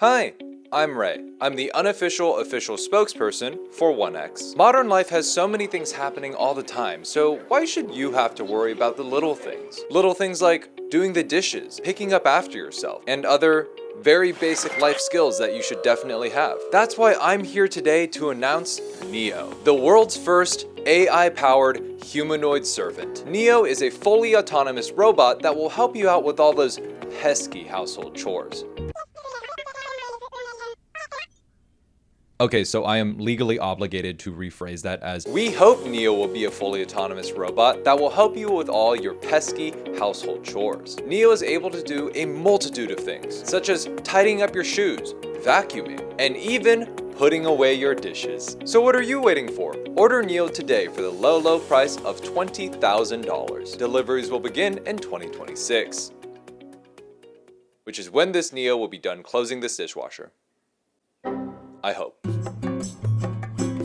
Hi, I'm Ray. I'm the unofficial official spokesperson for 1X. Modern life has so many things happening all the time, so why should you have to worry about the little things? Little things like doing the dishes, picking up after yourself, and other very basic life skills that you should definitely have. That's why I'm here today to announce Neo, the world's first AI-powered humanoid servant. Neo is a fully autonomous robot that will help you out with all those pesky household chores. Okay, so I am legally obligated to rephrase that as, we hope Neo will be a fully autonomous robot that will help you with all your pesky household chores. Neo is able to do a multitude of things, such as tidying up your shoes, vacuuming, and even putting away your dishes. So what are you waiting for? Order Neo today for the low price of $20,000. Deliveries will begin in 2026, which is when this Neo will be done closing this dishwasher. I hope.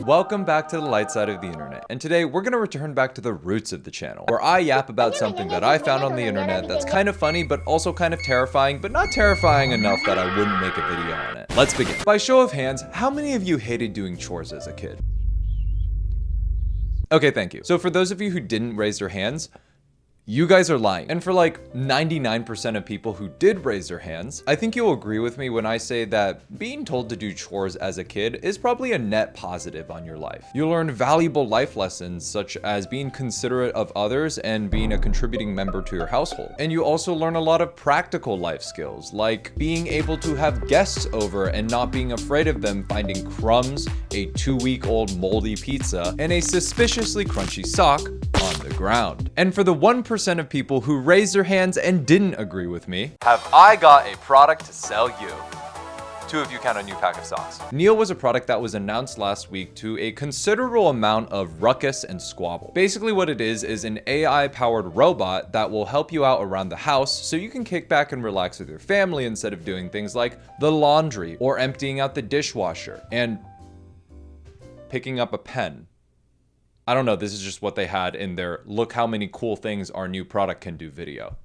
Welcome back to the light side of the internet, and today we're gonna return back to the roots of the channel, where I yap about something that I found on the internet that's kind of funny, but also kind of terrifying, but not terrifying enough that I wouldn't make a video on it. Let's begin. By show of hands, how many of you hated doing chores as a kid? Okay, thank you. So for those of you who didn't raise your hands, you guys are lying. And for like 99% of people who did raise their hands, I think you'll agree with me when I say that being told to do chores as a kid is probably a net positive on your life. You'll learn valuable life lessons such as being considerate of others and being a contributing member to your household. And you also learn a lot of practical life skills, like being able to have guests over and not being afraid of them finding crumbs, a 2-week-old moldy pizza, and a suspiciously crunchy sock on the ground. And for the 1% of people who raised their hands and didn't agree with me, have I got a product to sell you. 2 of you count a new pack of socks. Neo was a product that was announced last week to a considerable amount of ruckus and squabble. Basically what it is an AI-powered robot that will help you out around the house so you can kick back and relax with your family instead of doing things like the laundry or emptying out the dishwasher and picking up a pen. I don't know, this is just what they had in their look how many cool things our new product can do video.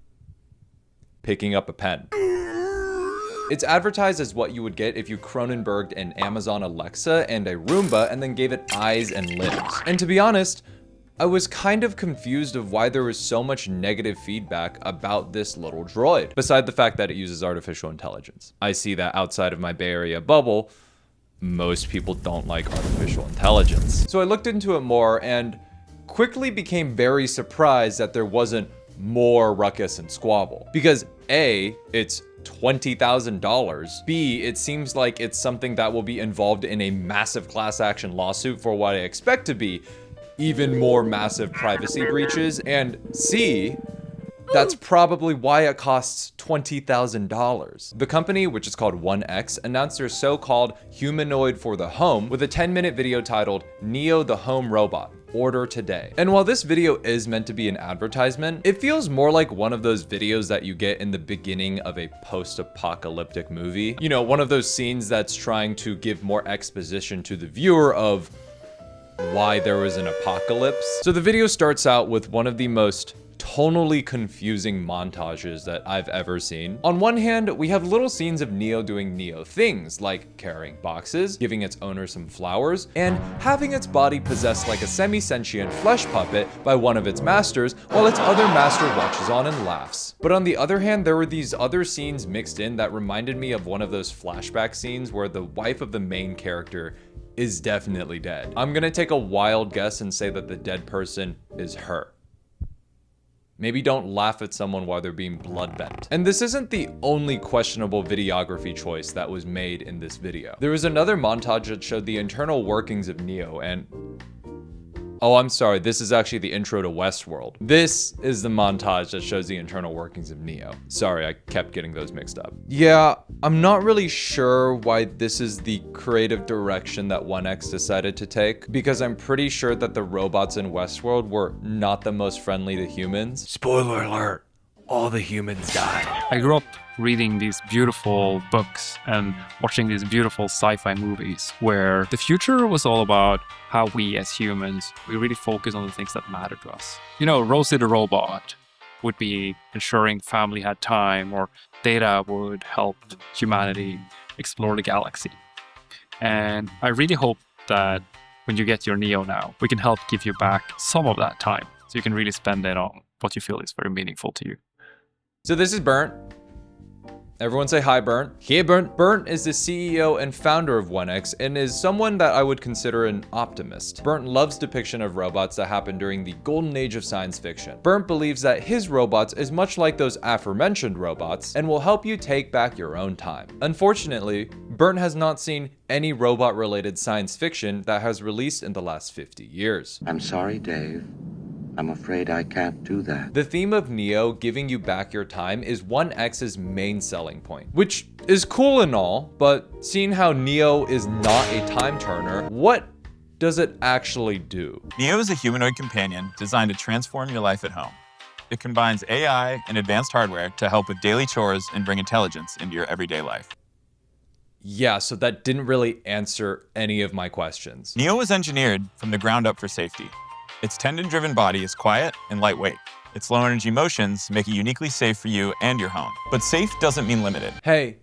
Picking up a pen. It's advertised as what you would get if you Cronenberged an Amazon Alexa and a Roomba and then gave it eyes and limbs. And to be honest, I was kind of confused of why there was so much negative feedback about this little droid, beside the fact that it uses artificial intelligence. I see that outside of my Bay Area bubble, most people don't like artificial intelligence. So I looked into it more and quickly became very surprised that there wasn't more ruckus and squabble. Because A, it's $20,000. B, it seems like it's something that will be involved in a massive class action lawsuit for what I expect to be even more massive privacy breaches. And C, that's probably why it costs $20,000. The company, which is called 1X, announced their so-called humanoid for the home with a 10-minute video titled Neo the Home Robot. Order today. And while this video is meant to be an advertisement, it feels more like one of those videos that you get in the beginning of a post-apocalyptic movie. You know, one of those scenes that's trying to give more exposition to the viewer of why there was an apocalypse. So the video starts out with one of the most tonally confusing montages that I've ever seen. On one hand, we have little scenes of Neo doing Neo things, like carrying boxes, giving its owner some flowers, and having its body possessed like a semi-sentient flesh puppet by one of its masters, while its other master watches on and laughs. But on the other hand, there were these other scenes mixed in that reminded me of one of those flashback scenes where the wife of the main character is definitely dead. I'm gonna take a wild guess and say that the dead person is her. Maybe don't laugh at someone while they're being blood-bent. And this isn't the only questionable videography choice that was made in this video. There was another montage that showed the internal workings of Neo and... Oh, I'm sorry, this is actually the intro to Westworld. This is the montage that shows the internal workings of Neo. Sorry, I kept getting those mixed up. Yeah, I'm not really sure why this is the creative direction that 1X decided to take, because I'm pretty sure that the robots in Westworld were not the most friendly to humans. Spoiler alert, all the humans died. I grew up reading these beautiful books and watching these beautiful sci-fi movies where the future was all about how we as humans, we really focus on the things that matter to us. You know, Rosie the robot would be ensuring family had time, or Data would help humanity explore the galaxy. And I really hope that when you get your Neo now, we can help give you back some of that time so you can really spend it on what you feel is very meaningful to you. So this is Bernd. Everyone say hi, Bernd. Hey, Bernd. Bernd is the CEO and founder of 1X and is someone that I would consider an optimist. Bernd loves depiction of robots that happened during the golden age of science fiction. Bernd believes that his robots is much like those aforementioned robots and will help you take back your own time. Unfortunately, Bernd has not seen any robot-related science fiction that has released in the last 50 years. I'm sorry, Dave. I'm afraid I can't do that. The theme of Neo giving you back your time is 1X's main selling point, which is cool and all, but seeing how Neo is not a time turner, what does it actually do? Neo is a humanoid companion designed to transform your life at home. It combines AI and advanced hardware to help with daily chores and bring intelligence into your everyday life. Yeah, so that didn't really answer any of my questions. Neo was engineered from the ground up for safety. Its tendon-driven body is quiet and lightweight. Its low-energy motions make it uniquely safe for you and your home. But safe doesn't mean limited. Hey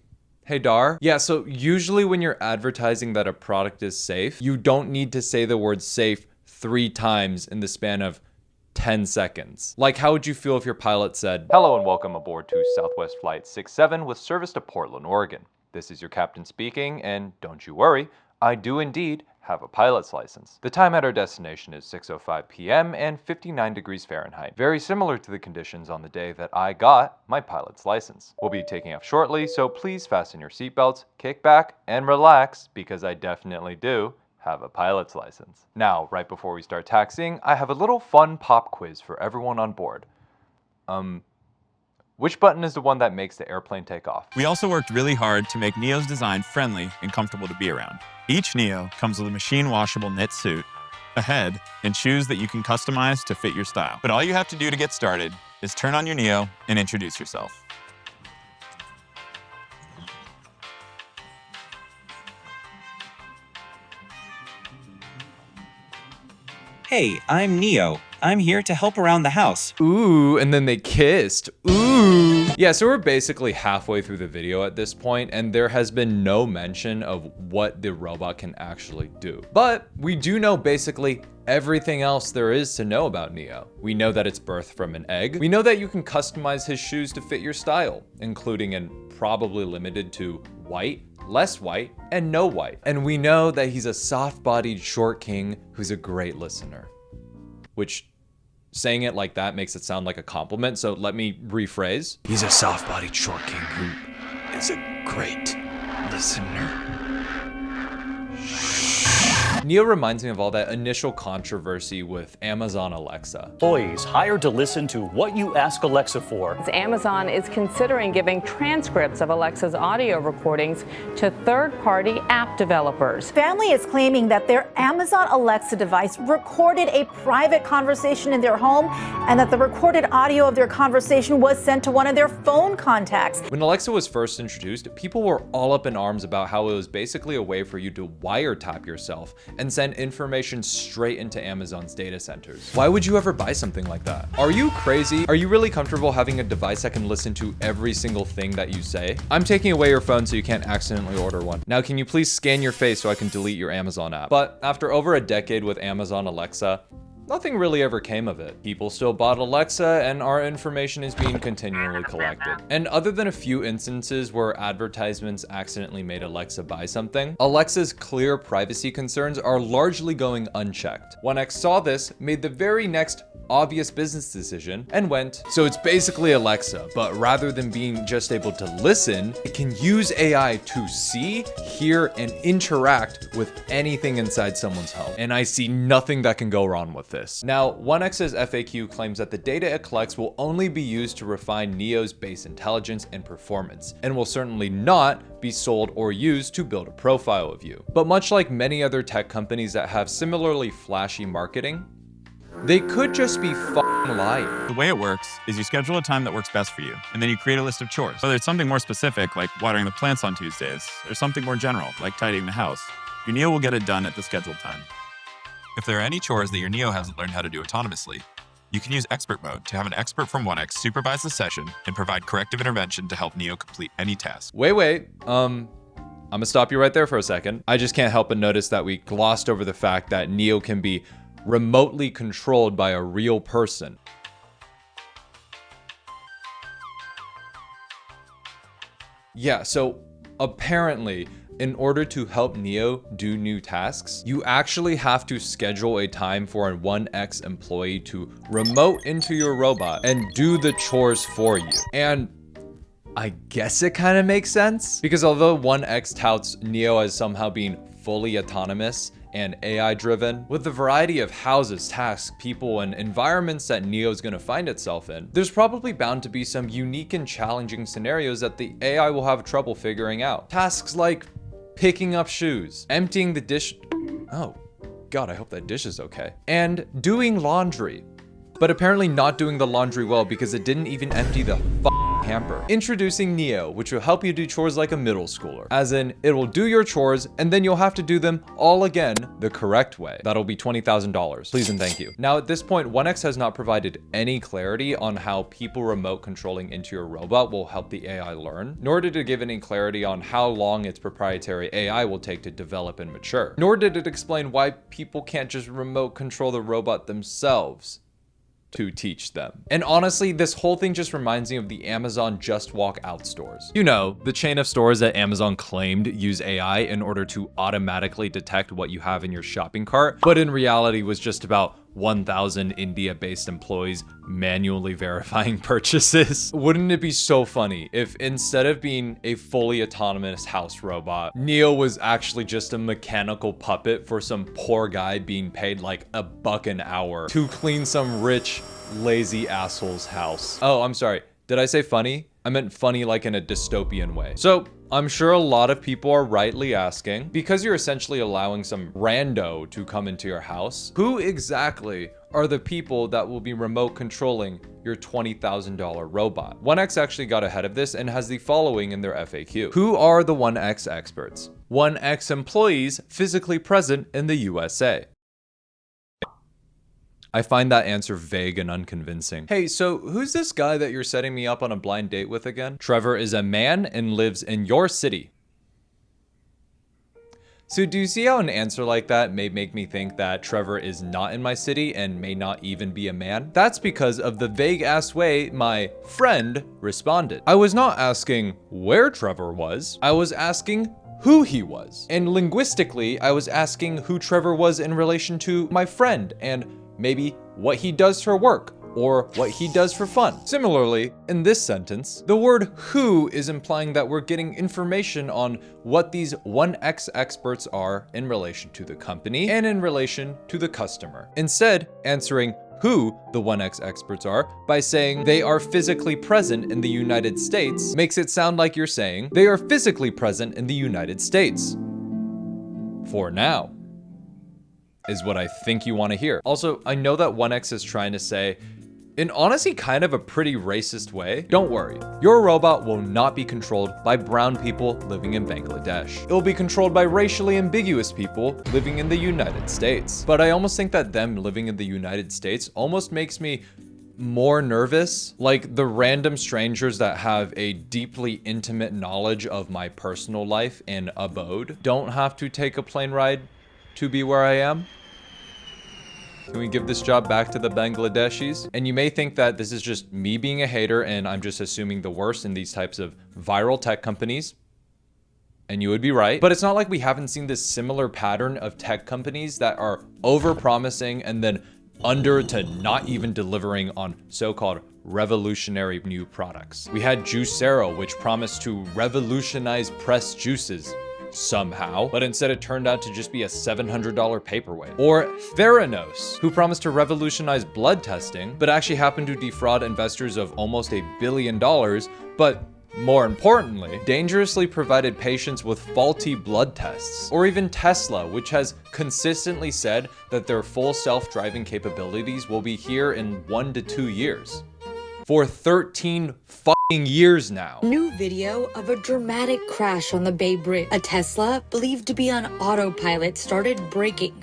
Dar. Yeah, so usually when you're advertising that a product is safe, you don't need to say the word safe 3 times in the span of 10 seconds. Like, how would you feel if your pilot said, "Hello and welcome aboard to Southwest Flight 67 with service to Portland, Oregon. This is your captain speaking, and don't you worry, I do indeed have a pilot's license. The time at our destination is 6:05 p.m. and 59 degrees Fahrenheit. Very similar to the conditions on the day that I got my pilot's license. We'll be taking off shortly, so please fasten your seatbelts, kick back, and relax, because I definitely do have a pilot's license." Now, right before we start taxiing, I have a little fun pop quiz for everyone on board. Which button is the one that makes the airplane take off? We also worked really hard to make Neo's design friendly and comfortable to be around. Each Neo comes with a machine-washable knit suit, a head, and shoes that you can customize to fit your style. But all you have to do to get started is turn on your Neo and introduce yourself. Hey, I'm Neo. I'm here to help around the house. Ooh, and then they kissed. Ooh. Yeah, so we're basically halfway through the video at this point, and there has been no mention of what the robot can actually do. But we do know basically everything else there is to know about Neo. We know that it's birthed from an egg. We know that you can customize his shoes to fit your style, including and probably limited to white, less white, and no white. And we know that he's a soft-bodied short king who's a great listener. Which, saying it like that makes it sound like a compliment, so let me rephrase. He's a soft-bodied short king who is a great listener. Neo reminds me of all that initial controversy with Amazon Alexa. Employees hired to listen to what you ask Alexa for. Amazon is considering giving transcripts of Alexa's audio recordings to third-party app developers. Family is claiming that their Amazon Alexa device recorded a private conversation in their home and that the recorded audio of their conversation was sent to one of their phone contacts. When Alexa was first introduced, people were all up in arms about how it was basically a way for you to wiretap yourself and send information straight into Amazon's data centers. Why would you ever buy something like that? Are you crazy? Are you really comfortable having a device that can listen to every single thing that you say? I'm taking away your phone so you can't accidentally order one. Now, can you please scan your face so I can delete your Amazon app? But after over a decade with Amazon Alexa, nothing really ever came of it. People still bought Alexa, and our information is being continually collected. And other than a few instances where advertisements accidentally made Alexa buy something, Alexa's clear privacy concerns are largely going unchecked. 1X saw this, made the very next obvious business decision, and went, so it's basically Alexa, but rather than being just able to listen, it can use AI to see, hear, and interact with anything inside someone's home. And I see nothing that can go wrong with this. Now, 1X's FAQ claims that the data it collects will only be used to refine Neo's base intelligence and performance, and will certainly not be sold or used to build a profile of you. But much like many other tech companies that have similarly flashy marketing, they could just be f***ing lying. The way it works is you schedule a time that works best for you, and then you create a list of chores. Whether it's something more specific, like watering the plants on Tuesdays, or something more general, like tidying the house, your Neo will get it done at the scheduled time. If there are any chores that your Neo hasn't learned how to do autonomously, you can use expert mode to have an expert from 1X supervise the session and provide corrective intervention to help Neo complete any task. Wait, I'm gonna stop you right there for a second. I just can't help but notice that we glossed over the fact that Neo can be remotely controlled by a real person. Yeah, so apparently, in order to help Neo do new tasks, you actually have to schedule a time for a 1X employee to remote into your robot and do the chores for you. And I guess it kind of makes sense, because although 1X touts Neo as somehow being fully autonomous and AI driven, with the variety of houses, tasks, people, and environments that Neo's gonna find itself in, there's probably bound to be some unique and challenging scenarios that the AI will have trouble figuring out. Tasks like picking up shoes, emptying the dish, oh God, I hope that dish is okay, and doing laundry, but apparently not doing the laundry well because it didn't even empty the hamper. Introducing Neo, which will help you do chores like a middle schooler. As in, it will do your chores and then you'll have to do them all again the correct way. That'll be $20,000. Please and thank you. Now at this point, 1X has not provided any clarity on how people remote controlling into your robot will help the AI learn, nor did it give any clarity on how long its proprietary AI will take to develop and mature. Nor did it explain why people can't just remote control the robot themselves to teach them. And honestly, this whole thing just reminds me of the Amazon Just Walk Out stores. You know, the chain of stores that Amazon claimed use AI in order to automatically detect what you have in your shopping cart, but in reality was just about 1,000 India-based employees manually verifying purchases. Wouldn't it be so funny if instead of being a fully autonomous house robot, Neo was actually just a mechanical puppet for some poor guy being paid like $1 an hour to clean some rich, lazy asshole's house? Oh, I'm sorry. Did I say funny? I meant funny like in a dystopian way. So I'm sure a lot of people are rightly asking, because you're essentially allowing some rando to come into your house, who exactly are the people that will be remote controlling your $20,000 robot? 1X actually got ahead of this and has the following in their FAQ. Who are the 1X experts? 1X employees physically present in the USA. I find that answer vague and unconvincing. Hey, so who's this guy that you're setting me up on a blind date with again? Trevor is a man and lives in your city. So do you see how an answer like that may make me think that Trevor is not in my city and may not even be a man? That's because of the vague ass way my friend responded. I was not asking where Trevor was, I was asking who he was. And linguistically, I was asking who Trevor was in relation to my friend and maybe what he does for work or what he does for fun. Similarly, in this sentence, the word who is implying that we're getting information on what these 1X experts are in relation to the company and in relation to the customer. Instead, answering who the 1X experts are by saying they are physically present in the United States makes it sound like you're saying they are physically present in the United States. For now. Is what I think you want to hear. Also, I know that 1X is trying to say, in honestly kind of a pretty racist way, don't worry, your robot will not be controlled by brown people living in Bangladesh. It will be controlled by racially ambiguous people living in the United States. But I almost think that them living in the United States almost makes me more nervous. Like the random strangers that have a deeply intimate knowledge of my personal life and abode don't have to take a plane ride to be where I am. Can we give this job back to the Bangladeshis? And you may think that this is just me being a hater and I'm just assuming the worst in these types of viral tech companies. And you would be right. But it's not like we haven't seen this similar pattern of tech companies that are over-promising and then under to not even delivering on so-called revolutionary new products. We had Juicero, which promised to revolutionize pressed juices somehow, but instead it turned out to just be a $700 paperweight. Or Theranos, who promised to revolutionize blood testing, but actually happened to defraud investors of almost $1 billion, but more importantly, dangerously provided patients with faulty blood tests. Or even Tesla, which has consistently said that their full self-driving capabilities will be here in 1 to 2 years. For 13 years now. New video of a dramatic crash on the Bay Bridge. A Tesla, believed to be on autopilot, started braking.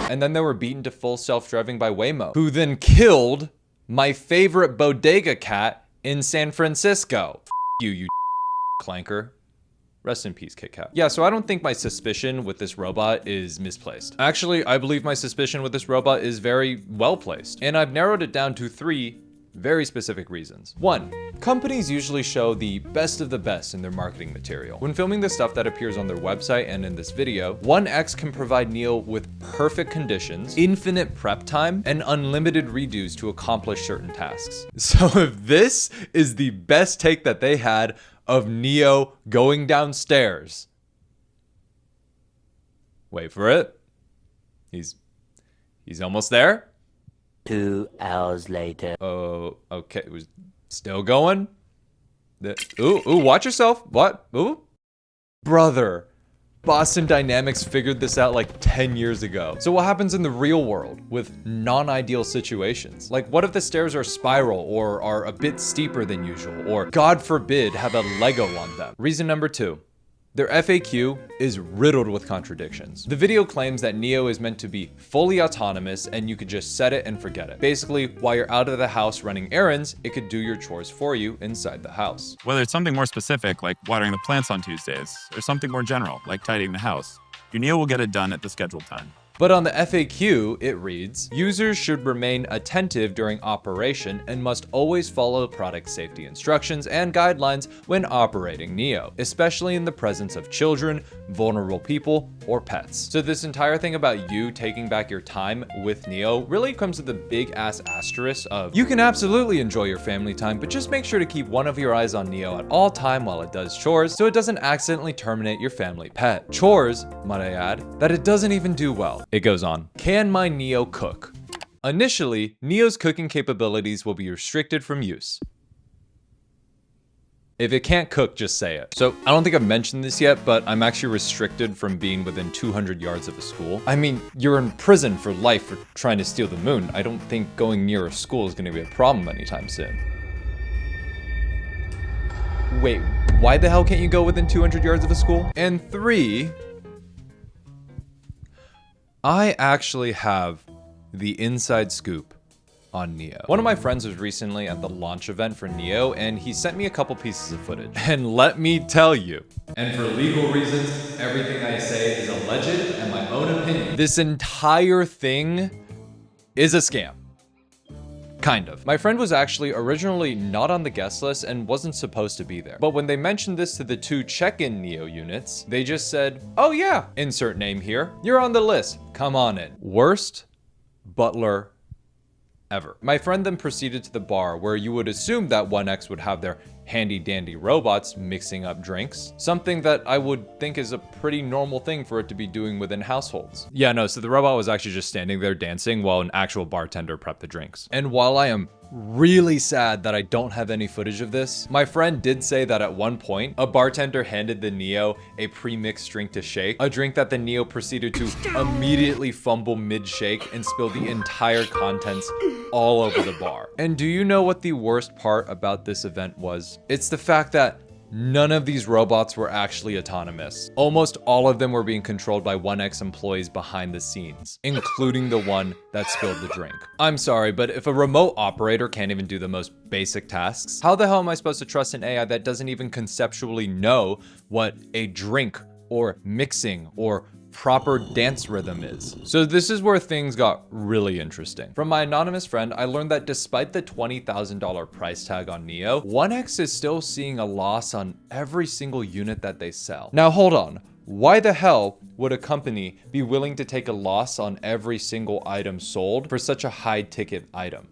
And then they were beaten to full self-driving by Waymo, who then killed my favorite bodega cat in San Francisco. F you Clanker. Rest in peace, Kit Kat. Yeah, so I don't think my suspicion with this robot is misplaced. Actually, I believe my suspicion with this robot is very well placed. And I've narrowed it down to 3 very specific reasons. 1, companies usually show the best of the best in their marketing material. When filming the stuff that appears on their website and in this video, 1X can provide Neo with perfect conditions, infinite prep time, and unlimited redos to accomplish certain tasks. So if this is the best take that they had of Neo going downstairs, wait for it. He's almost there. 2 hours later. Oh, okay. It was still going. Ooh, watch yourself. What? Ooh. Brother, Boston Dynamics figured this out like 10 years ago. So what happens in the real world with non-ideal situations? Like, what if the stairs are spiral or are a bit steeper than usual, or God forbid have a Lego on them? Reason number 2. Their FAQ is riddled with contradictions. The video claims that Neo is meant to be fully autonomous and you could just set it and forget it. Basically, while you're out of the house running errands, it could do your chores for you inside the house. Whether it's something more specific, like watering the plants on Tuesdays, or something more general, like tidying the house, your Neo will get it done at the scheduled time. But on the FAQ, it reads, users should remain attentive during operation and must always follow product safety instructions and guidelines when operating Neo, especially in the presence of children, vulnerable people, or pets. So this entire thing about you taking back your time with Neo really comes with a big ass asterisk of, you can absolutely enjoy your family time, but just make sure to keep one of your eyes on Neo at all time while it does chores so it doesn't accidentally terminate your family pet. Chores, might I add, that it doesn't even do well. It goes on. Can my Neo cook? Initially, Neo's cooking capabilities will be restricted from use. If it can't cook, just say it. So I don't think I've mentioned this yet, but I'm actually restricted from being within 200 yards of a school. I mean, you're in prison for life for trying to steal the moon. I don't think going near a school is gonna be a problem anytime soon. Wait, why the hell can't you go within 200 yards of a school? And 3, I actually have the inside scoop on Neo. One of my friends was recently at the launch event for Neo, and he sent me a couple pieces of footage. And let me tell you, and for legal reasons, everything I say is alleged and my own opinion, this entire thing is a scam. Kind of. My friend was actually originally not on the guest list and wasn't supposed to be there. But when they mentioned this to the 2 check-in Neo units, they just said, oh yeah, insert name here. You're on the list. Come on in. Worst butler ever. My friend then proceeded to the bar where you would assume that 1X would have their handy dandy robots mixing up drinks, something that I would think is a pretty normal thing for it to be doing within households. Yeah, no, so the robot was actually just standing there dancing while an actual bartender prepped the drinks. And while I am really sad that I don't have any footage of this, my friend did say that at one point, a bartender handed the Neo a pre-mixed drink to shake, a drink that the Neo proceeded to immediately fumble mid-shake and spill the entire contents all over the bar. And do you know what the worst part about this event was? It's the fact that none of these robots were actually autonomous. Almost all of them were being controlled by 1X employees behind the scenes, including the one that spilled the drink. I'm sorry, but if a remote operator can't even do the most basic tasks, how the hell am I supposed to trust an AI that doesn't even conceptually know what a drink or mixing or proper dance rhythm is? So this is where things got really interesting. From my anonymous friend, I learned that despite the $20,000 price tag on Neo, 1X is still seeing a loss on every single unit that they sell. Now hold on, why the hell would a company be willing to take a loss on every single item sold for such a high ticket item?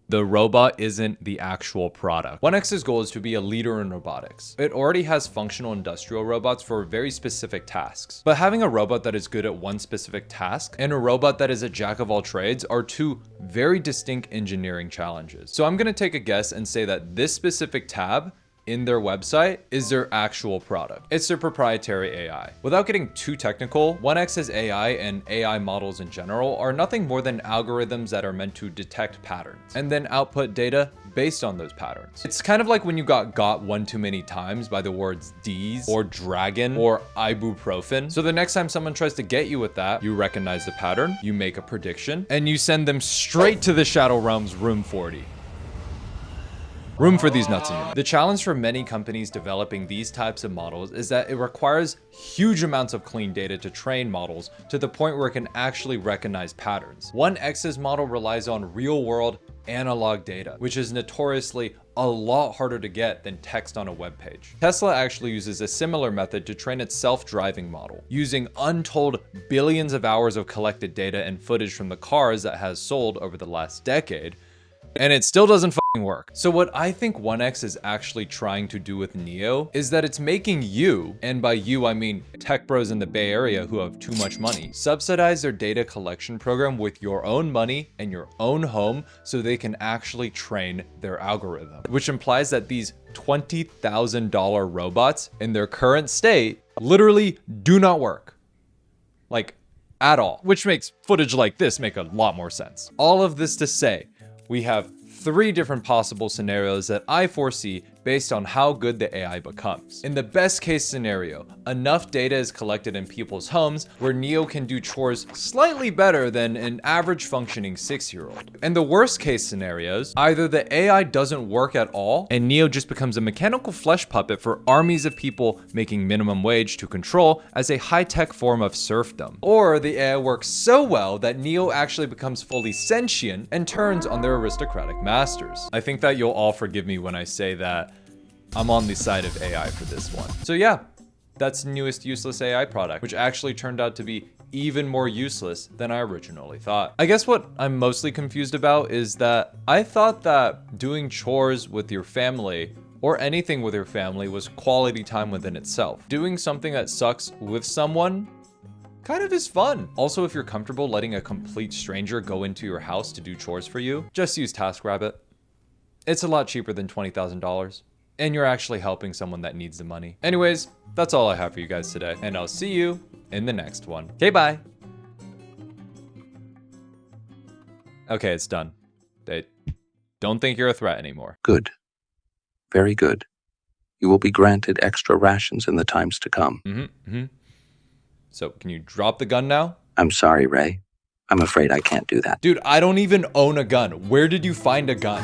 The robot isn't the actual product. 1X's goal is to be a leader in robotics. It already has functional industrial robots for very specific tasks. But having a robot that is good at one specific task and a robot that is a jack of all trades are 2 very distinct engineering challenges. So I'm gonna take a guess and say that this specific tab in their website is their actual product. It's their proprietary AI. Without getting too technical, 1X's AI and AI models in general are nothing more than algorithms that are meant to detect patterns and then output data based on those patterns. It's kind of like when you got one too many times by the words D's or dragon or ibuprofen. So the next time someone tries to get you with that, you recognize the pattern, you make a prediction, and you send them straight to the Shadow Realm's room 40. Room for these nuts in your mind. The challenge for many companies developing these types of models is that it requires huge amounts of clean data to train models to the point where it can actually recognize patterns. 1X's model relies on real-world analog data, which is notoriously a lot harder to get than text on a web page. Tesla actually uses a similar method to train its self-driving model, using untold billions of hours of collected data and footage from the cars that has sold over the last decade, and it still doesn't fucking work. So what I think 1X is actually trying to do with Neo is that it's making you, and by you I mean tech bros in the Bay Area who have too much money, subsidize their data collection program with your own money and your own home so they can actually train their algorithm. Which implies that these $20,000 robots in their current state literally do not work. Like, at all. Which makes footage like this make a lot more sense. All of this to say, we have 3 different possible scenarios that I foresee based on how good the AI becomes. In the best case scenario, enough data is collected in people's homes where Neo can do chores slightly better than an average functioning 6-year-old. In the worst case scenarios, either the AI doesn't work at all and Neo just becomes a mechanical flesh puppet for armies of people making minimum wage to control as a high-tech form of serfdom. Or the AI works so well that Neo actually becomes fully sentient and turns on their aristocratic masters. I think that you'll all forgive me when I say that I'm on the side of AI for this one. So yeah, that's the newest useless AI product, which actually turned out to be even more useless than I originally thought. I guess what I'm mostly confused about is that I thought that doing chores with your family or anything with your family was quality time within itself. Doing something that sucks with someone kind of is fun. Also, if you're comfortable letting a complete stranger go into your house to do chores for you, just use TaskRabbit. It's a lot cheaper than $20,000. And you're actually helping someone that needs the money. Anyways, that's all I have for you guys today. And I'll see you in the next one. Okay, bye. Okay, it's done. They don't think you're a threat anymore. Good. Very good. You will be granted extra rations in the times to come. So, can you drop the gun now? I'm sorry, Ray. I'm afraid I can't do that. Dude, I don't even own a gun. Where did you find a gun?